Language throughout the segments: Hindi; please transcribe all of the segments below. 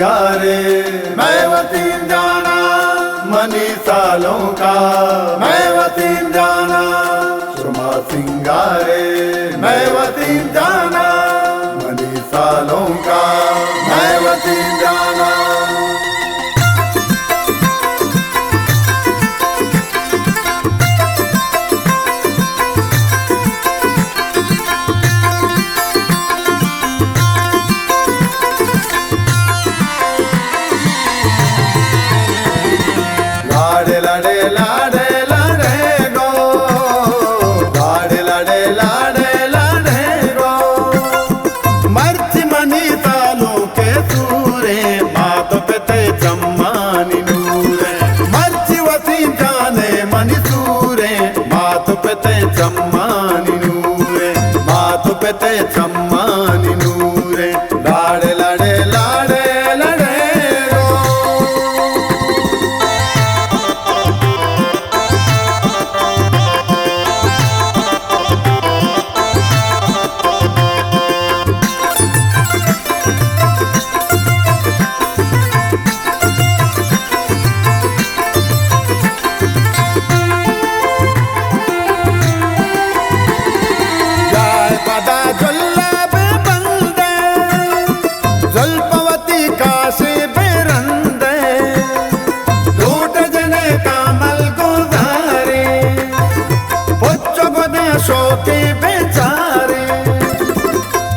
सिंगारे मैं वतीन जाना मनी सालों का मैं वतीन जाना सुरमा सिंगारे मैं वतीन जाना मनी सालों का मैं वतीन जाना। लाडे लाडे लाडे लाडे गो लाडे लाडे लाडे लाडे गो मर्ची मनी सालों के सूरे मात पे चम्मानी नूरे मर्ची वसी जाने मनी सूरे मात पे चम्मानी नूरे मात पे चम्मानी नूरे लाडे लाडे लाडे शोके बेचारे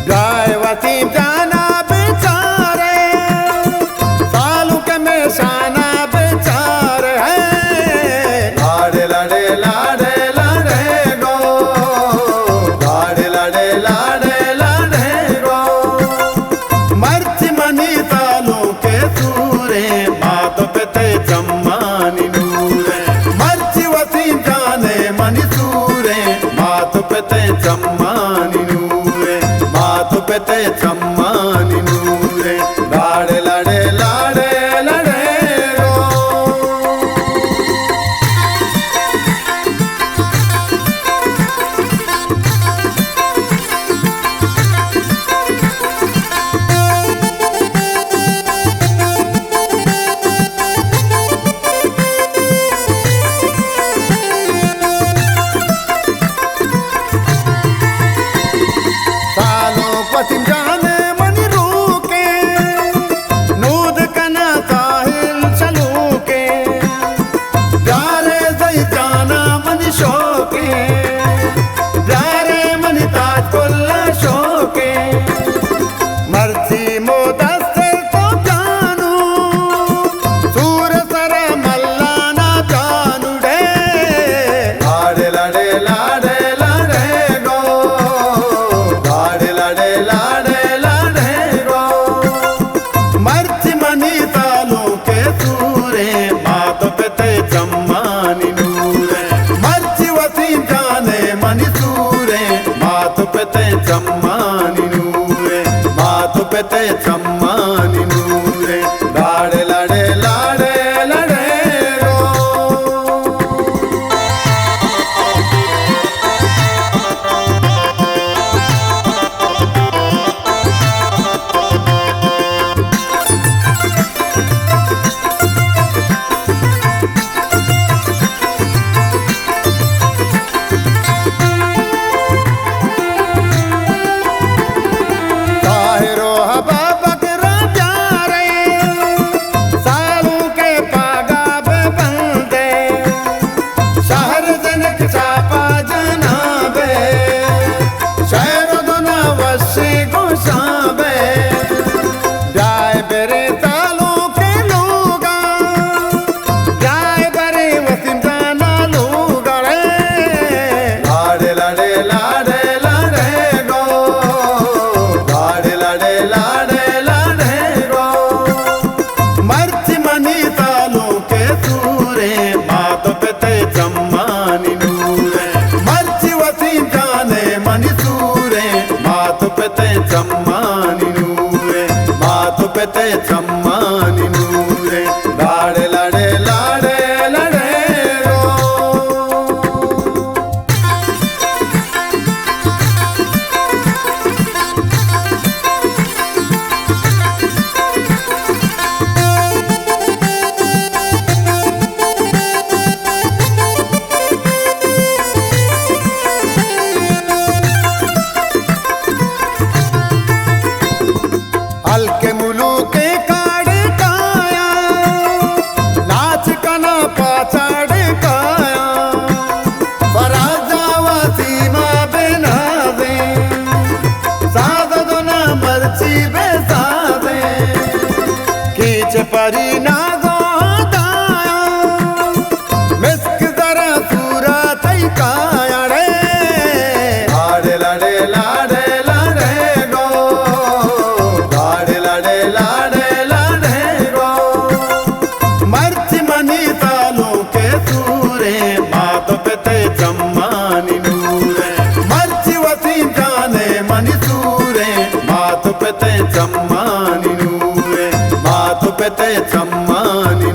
गायवती जाना बेचारे सालू के में शाना बेचारे हैं लाडे लाडे लाडे लाडे गो लाडे लाडे लाडे लाडे गो मर्ची मनी सालू के सूरे मात पे चम्मानी नूरे मर्ची वसी जाने मनी सूरे मात पे चम्मानी नूरे मात पे चम्मानी नूरे लाडे लाडे लाडे लाडे जाने मनी रूके नूद कना साहिल चलू के जारे जई जाना मनी शोके जारे मनी ताजपुल्ला शोके मर्जी मोदस्तर तो जानू सूर सर मल्लाना जानू डे लाडे लाडे लाडे लाडे गो लाडे लाडे लाडे लाडे गो मर्ची मनी सालों के सूरे मात पे चम्मानी नूरे मर्ची वसी जाने मनी सूरे मात पे चम्मानी नूरे मात पे चम्मानी नूरे लाडे लाडे लाडे लाडे चम्मानी नूरे मात पे चम्मानी नूरे लाडे लाडे लाडे लाडे मनीसूरे मात पे ते चम्मानी नूरे मात पे ते चम्मानी